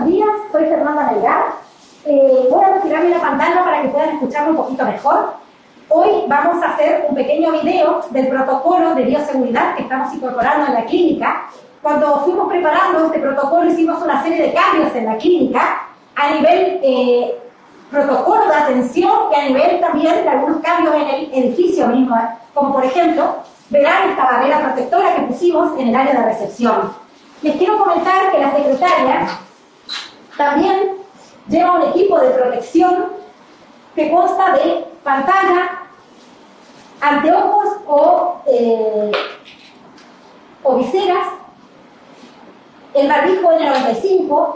buenos días, soy Fernanda Melgar. Voy a retirarme la pantalla para que puedan escucharme un poquito mejor. Hoy vamos a hacer un pequeño video del protocolo de bioseguridad que estamos incorporando en la clínica. Cuando fuimos preparando este protocolo hicimos una serie de cambios en la clínica a nivel protocolo de atención y a nivel también de algunos cambios en el edificio mismo, como por ejemplo, verán esta barrera protectora que pusimos en el área de recepción. Les quiero comentar que la secretaria también lleva un equipo de protección que consta de pantalla, anteojos o viseras, el barbijo N95,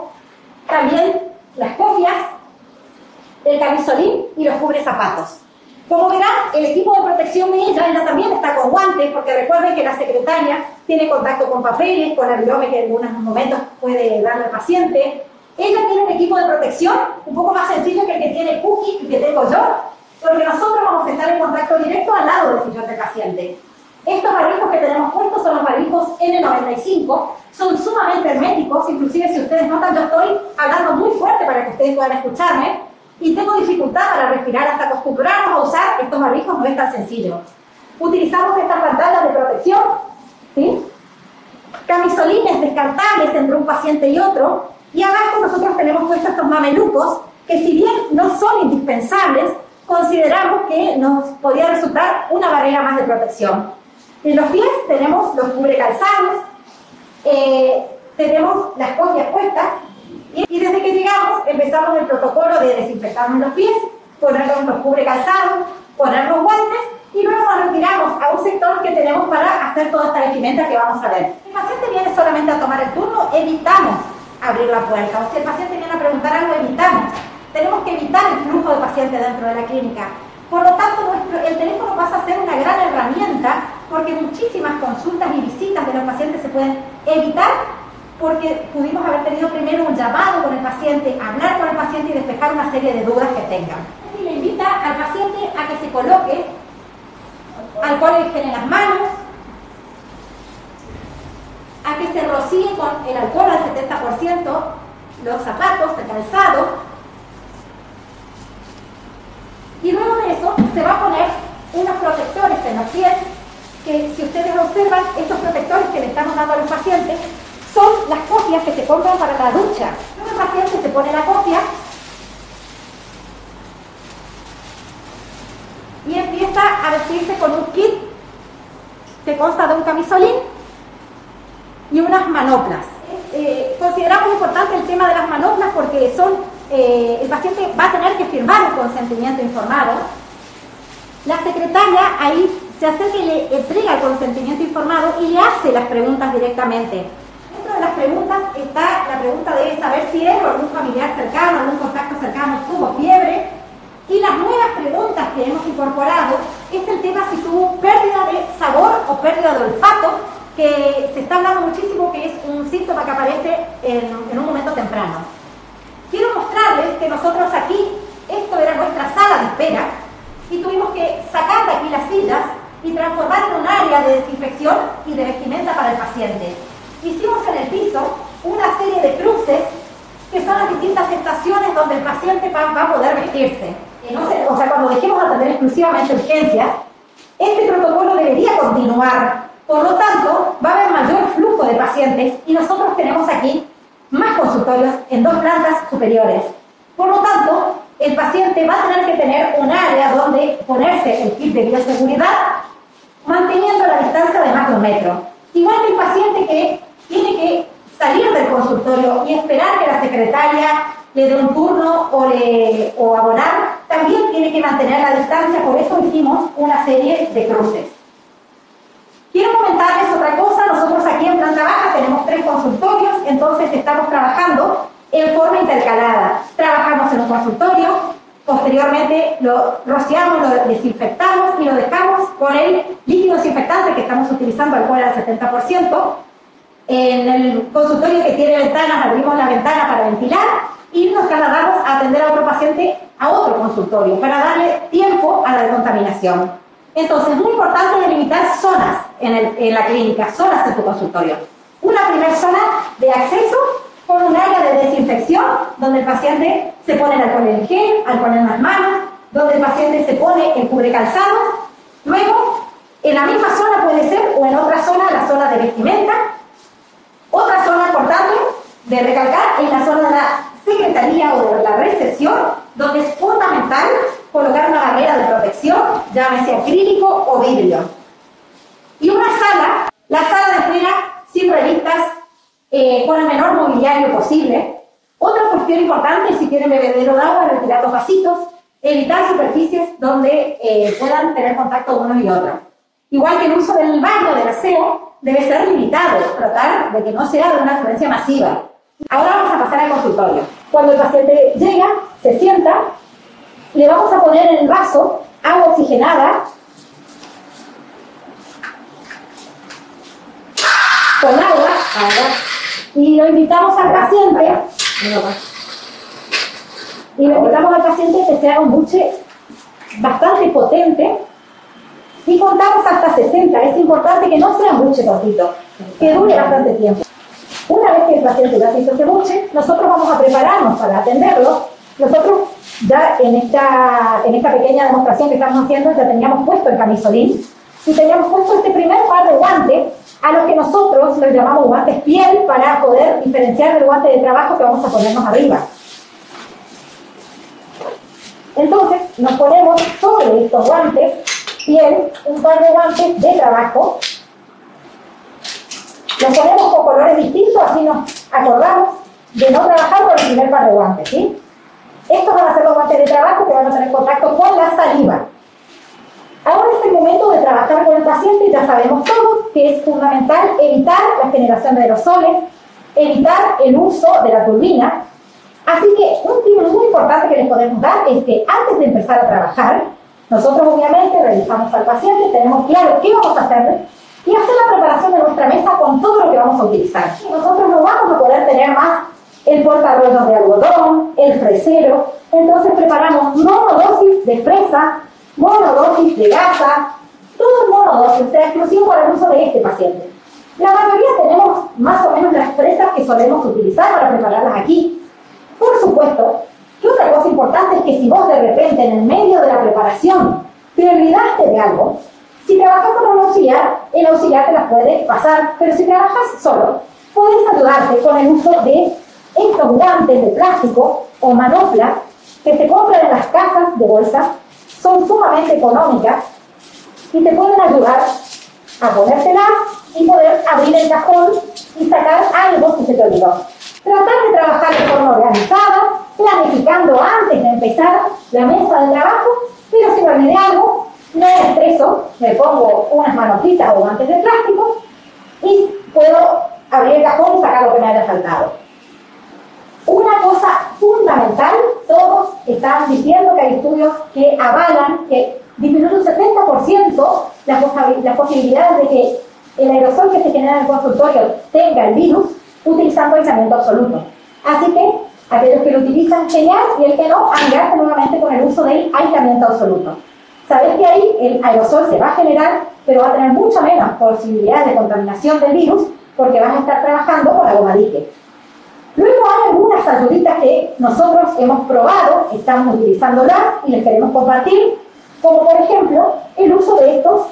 también las cofias, el camisolín y los cubrezapatos. Como verán, el equipo de protección de ella también está con guantes, porque recuerden que la secretaria tiene contacto con papeles, con el biome que en algunos momentos puede darle al paciente. Ella tiene un equipo de protección un poco más sencillo que el que tiene Cookie y que tengo yo, porque nosotros vamos a estar en contacto directo al lado del sillón del paciente. Estos barbijos que tenemos puestos son los barbijos N95, son sumamente herméticos, inclusive si ustedes notan yo estoy hablando muy fuerte para que ustedes puedan escucharme, y tengo dificultad para respirar hasta acostumbrarnos a usar estos barbijos, no es tan sencillo. Utilizamos estas pantallas de protección, ¿sí? Camisolines descartables entre un paciente y otro, y abajo nosotros tenemos puestos estos mamelucos, que si bien no son indispensables, consideramos que nos podría resultar una barrera más de protección. En los pies tenemos los cubrecalzados, tenemos las cofias puestas, y desde que llegamos empezamos el protocolo de desinfectarnos los pies, ponernos los cubrecalzados, poner los guantes y luego nos retiramos a un sector que tenemos para hacer toda esta vestimenta que vamos a ver. Si el paciente viene solamente a tomar el turno, evitamos abrir la puerta. O si el paciente viene a preguntar algo, evitamos. Tenemos que evitar el flujo de pacientes dentro de la clínica. Por lo tanto, el teléfono pasa a ser una gran herramienta porque muchísimas consultas y visitas de los pacientes se pueden evitar porque pudimos haber tenido primero un llamado con el paciente, hablar con el paciente y despejar una serie de dudas que tengan. Y le invita al paciente a que se coloque alcohol en gel en las manos, a que se rocíe con el alcohol al 70% los zapatos, el calzado, y luego de eso se va a poner unos protectores en los pies, que si ustedes observan, estos protectores que le estamos dando a los pacientes son las cofias que se compran para la ducha. Luego el paciente se pone la cofia y empieza a vestirse con un kit que consta de un camisolín y unas manoplas. Consideramos importante el tema de las manoplas porque el paciente va a tener que firmar un consentimiento informado. La secretaria ahí se acerca y le entrega el consentimiento informado y le hace las preguntas directamente. Dentro de las preguntas está la pregunta de saber si él o algún familiar cercano, algún contacto cercano tuvo fiebre. Y las nuevas preguntas que hemos incorporado es el tema si tuvo pérdida de sabor o pérdida de olfato, que se está hablando muchísimo que es un síntoma que aparece en un momento temprano. Quiero mostrarles que nosotros aquí, esto era nuestra sala de espera, y tuvimos que sacar de aquí las sillas y transformar en un área de desinfección y de vestimenta para el paciente. Hicimos en el piso una serie de cruces que son las distintas estaciones donde el paciente va a poder vestirse. O sea, cuando dejemos atender exclusivamente urgencias, este protocolo debería continuar. Por lo tanto, va a haber mayor flujo de pacientes y nosotros tenemos aquí más consultorios en 2 plantas superiores. Por lo tanto, el paciente va a tener que tener un área donde ponerse el kit de bioseguridad, manteniendo la distancia de más de 1 metro. Igual que el paciente que tiene que salir del consultorio y esperar que la secretaria le dé un turno o abonar, también tiene que mantener la distancia, por eso hicimos una serie de cruces. Quiero comentarles otra cosa, nosotros aquí en planta baja tenemos 3 consultorios, entonces estamos trabajando en forma intercalada. Trabajamos en un consultorio, posteriormente lo rociamos, lo desinfectamos y lo dejamos con el líquido desinfectante que estamos utilizando, alcohol al 70%. En el consultorio que tiene ventanas, abrimos la ventana para ventilar y nos trasladamos a atender a otro paciente a otro consultorio para darle tiempo a la decontaminación. Entonces, es muy importante delimitar zonas en la clínica, zonas de tu consultorio. Una primera zona de acceso con un área de desinfección desinfección, donde el paciente se pone el alcohol en gel, alcohol en las manos, donde el paciente se pone el cubrecalzados. Luego, en la misma zona puede ser, o en otra zona, la zona de vestimenta. Otra zona importante de recalcar es la zona de la secretaría o de la recepción, donde es fundamental colocar una barrera de protección, llámese acrílico o vidrio. Y una sala, la sala de espera sin revistas, con el menor mobiliario posible. Otra cuestión importante, si tienen bebedero de agua, retirar los vasitos, evitar superficies donde puedan tener contacto unos y otros. Igual que el uso del baño, del aseo, debe ser limitado, tratar de que no sea de una afluencia masiva. Ahora vamos a pasar al consultorio. Cuando el paciente llega, se sienta, le vamos a poner en el vaso agua oxigenada con agua, y lo invitamos al paciente que se haga un buche bastante potente, y contamos hasta 60. Es importante que no sea un buche cortito, que dure bastante tiempo. Una vez que el paciente ya se hizo ese buche, nosotros vamos a prepararnos para atenderlo. Nosotros ya en esta pequeña demostración que estamos haciendo ya teníamos puesto el camisolín y teníamos puesto este primer par de guantes, a los que nosotros los llamamos guantes piel, para poder diferenciar del guante de trabajo que vamos a ponernos arriba. Entonces nos ponemos sobre estos guantes piel un par de guantes de trabajo. Los ponemos con colores distintos, así nos acordamos de no trabajar con el primer par de guantes, ¿sí? Estos van a ser los guantes de trabajo que van a tener contacto con la saliva. Ahora es el momento de trabajar con el paciente. Ya sabemos todos que es fundamental evitar la generación de aerosoles, evitar el uso de la turbina. Así que un tip muy importante que les podemos dar es que antes de empezar a trabajar, nosotros obviamente revisamos al paciente, tenemos claro qué vamos a hacer y hacer la preparación de nuestra mesa con todo lo que vamos a utilizar. Nosotros no vamos a poder tener más el portarrollos de algodón, el fresero. Entonces preparamos monodosis de fresa, monodosis de gasa, todo en monodosis, sea exclusivo para el uso de este paciente. La mayoría tenemos más o menos las fresas que solemos utilizar para prepararlas aquí. Por supuesto, que otra cosa importante es que si vos de repente en el medio de la preparación te olvidaste de algo, si trabajas con un auxiliar, el auxiliar te las puede pasar, pero si trabajas solo, puedes ayudarte con el uso de estos guantes de plástico o manoplas que se compran en las casas de bolsa. Son sumamente económicas y te pueden ayudar a ponértelas y poder abrir el cajón y sacar algo que se te olvidó. Tratar de trabajar de forma organizada, planificando antes de empezar la mesa de trabajo, pero si me olvidé algo, no me estreso, me pongo unas manotitas o guantes de plástico y puedo abrir el cajón y sacar lo que me haya faltado. Una cosa fundamental, todos están diciendo que hay estudios que avalan que disminuye un 70% las posibilidades de que el aerosol que se genera en el consultorio tenga el virus utilizando aislamiento absoluto. Así que aquellos que lo utilizan, genial, y el que no, amigarse nuevamente con el uso del aislamiento absoluto. Sabes que ahí el aerosol se va a generar, pero va a tener mucha menos posibilidades de contaminación del virus porque vas a estar trabajando con la goma dique. Luego hay algunas ayuditas que nosotros hemos probado, estamos utilizándolas y les queremos compartir, como por ejemplo el uso de estos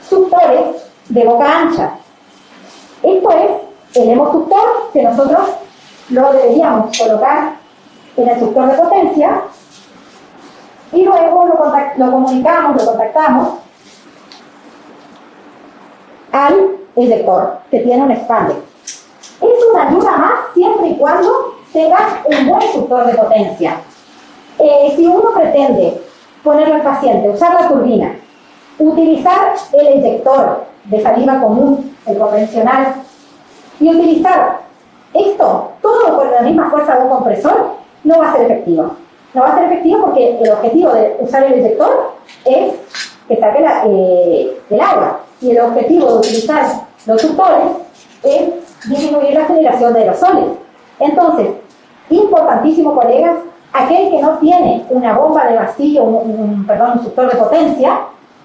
suctores de boca ancha. Esto es el hemosuctor, que nosotros lo deberíamos colocar en el suctor de potencia y luego lo contactamos al eyector, que tiene un expander. Es una ayuda más siempre y cuando tengas un buen suctor de potencia. Si uno pretende ponerlo al paciente, usar la turbina, utilizar el eyector de saliva común, el convencional, y utilizar esto todo con la misma fuerza de un compresor, no va a ser efectivo. No va a ser efectivo porque el objetivo de usar el eyector es que saque el agua, y el objetivo de utilizar los suctores es disminuir la generación de aerosoles. Entonces, importantísimo, colegas, aquel que no tiene una bomba de vacío, un suctor de potencia,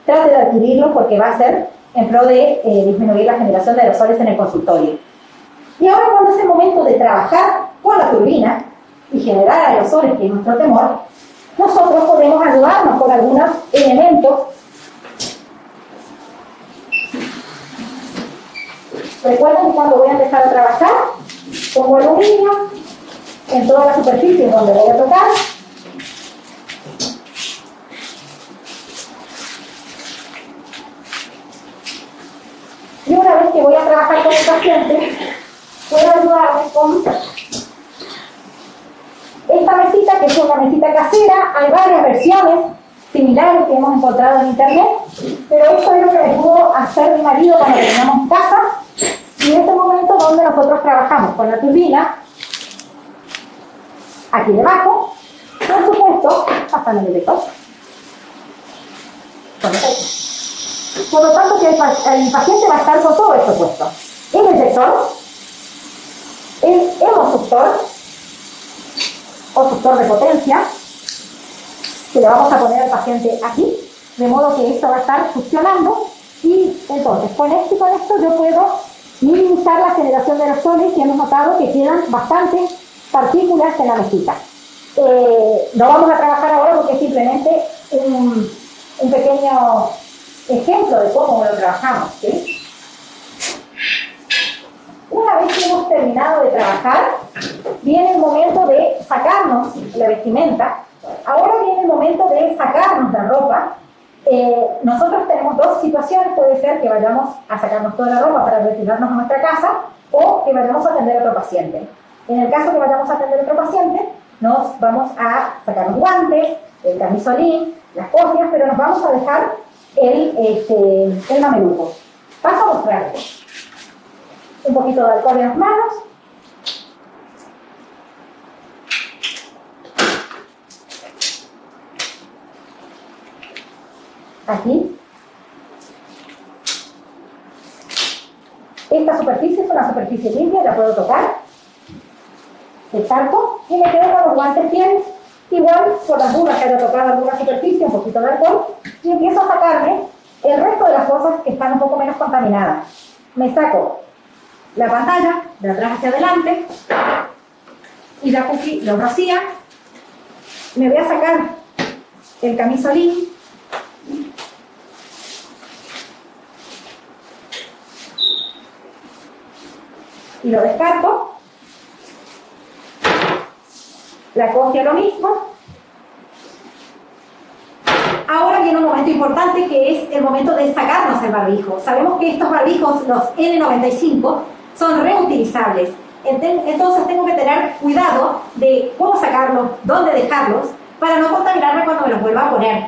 trate de adquirirlo porque va a ser en pro de disminuir la generación de aerosoles en el consultorio. Y ahora, cuando es el momento de trabajar con con la turbina y generar aerosoles, que es nuestro temor, nosotros podemos ayudarnos con algunos elementos. Recuerden que cuando voy a empezar a trabajar, pongo aluminio en toda la superficie donde voy a tocar. Y una vez que voy a trabajar con el paciente, puedo ayudarme con esta mesita, que es una mesita casera. Hay varias versiones similares que hemos encontrado en internet, pero esto es lo que me pudo hacer mi marido cuando teníamos en casa. Y en este momento donde nosotros trabajamos con la turbina, aquí debajo, por supuesto, pasando el detector. Por lo tanto, que el paciente va a estar con todo esto puesto. El detector, el hemosector, o suctor de potencia, que le vamos a poner al paciente aquí, de modo que esto va a estar succionando, y entonces con esto y con esto yo puedo minimizar la generación de aerosoles, y hemos notado que quedan bastantes partículas en la mesita. No vamos a trabajar ahora porque es simplemente un pequeño ejemplo de cómo lo trabajamos, ¿sí? Una vez que hemos terminado de trabajar, viene el momento de sacarnos la vestimenta. Ahora viene el momento de sacarnos la ropa. Nosotros tenemos dos situaciones. Puede ser que vayamos a sacarnos toda la ropa para retirarnos a nuestra casa, o que vayamos a atender a otro paciente. En el caso que vayamos a atender a otro paciente, nos vamos a sacar los guantes, el camisolín, las cofias, pero nos vamos a dejar el mameluco. Paso a mostrarles. Un poquito de alcohol en las manos. Aquí. Esta superficie es una superficie limpia, la puedo tocar. Descarto y me quedo con los guantes piel. Igual, por las dudas que haya tocado alguna superficie, un poquito de alcohol, y empiezo a sacarme el resto de las cosas que están un poco menos contaminadas. Me saco la pantalla de atrás hacia adelante y la cookie lo rocía. Me voy a sacar el camisolín y lo descarto. La cofia lo mismo. Ahora viene un momento importante, que es el momento de sacarnos el barbijo. Sabemos que estos barbijos, los N95, son reutilizables. Entonces tengo que tener cuidado de cómo sacarlos, dónde dejarlos, para no contaminarme cuando me los vuelva a poner.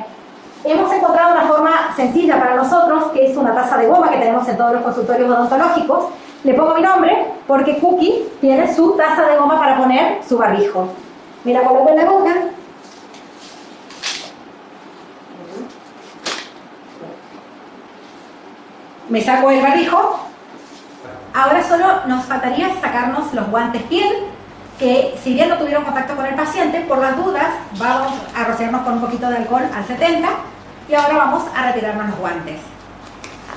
Hemos encontrado una forma sencilla para nosotros, que es una taza de goma que tenemos en todos los consultorios odontológicos. Le pongo mi nombre porque Cookie tiene su taza de goma para poner su barbijo. Me la coloco en la boca. Me saco el barbijo. Ahora solo nos faltaría sacarnos los guantes piel, que si bien no tuvieron contacto con el paciente, por las dudas vamos a rociarnos con un poquito de alcohol al 70, y ahora vamos a retirarnos los guantes.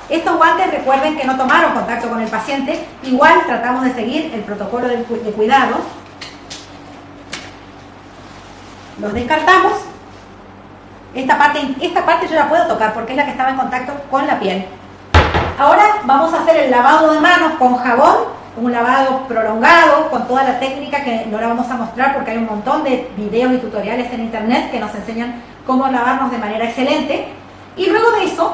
Estos guantes, recuerden que no tomaron contacto con el paciente, igual tratamos de seguir el protocolo de cuidado. Los descartamos. Esta parte yo la puedo tocar porque es la que estaba en contacto con la piel. Ahora vamos a hacer el lavado de manos con jabón, un lavado prolongado, con toda la técnica que no la vamos a mostrar porque hay un montón de videos y tutoriales en internet que nos enseñan cómo lavarnos de manera excelente. Y luego de eso,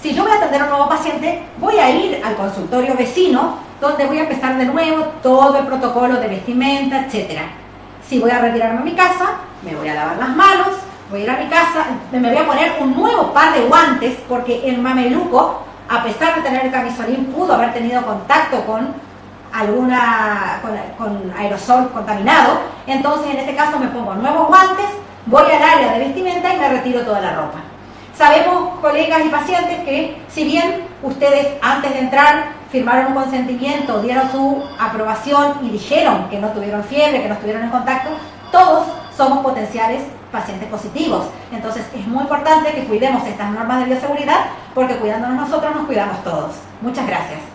si yo voy a atender a un nuevo paciente, voy a ir al consultorio vecino, donde voy a empezar de nuevo todo el protocolo de vestimenta, etc. Si voy a retirarme a mi casa, me voy a lavar las manos, voy a ir a mi casa, me voy a poner un nuevo par de guantes, porque el mameluco, a pesar de tener el camisolín, pudo haber tenido contacto con con aerosol contaminado. Entonces en este caso me pongo nuevos guantes, voy al área de vestimenta y me retiro toda la ropa. Sabemos, colegas y pacientes, que si bien ustedes antes de entrar firmaron un consentimiento, dieron su aprobación y dijeron que no tuvieron fiebre, que no estuvieron en contacto, todos somos potenciales pacientes positivos. Entonces es muy importante que cuidemos estas normas de bioseguridad, porque cuidándonos nosotros nos cuidamos todos. Muchas gracias.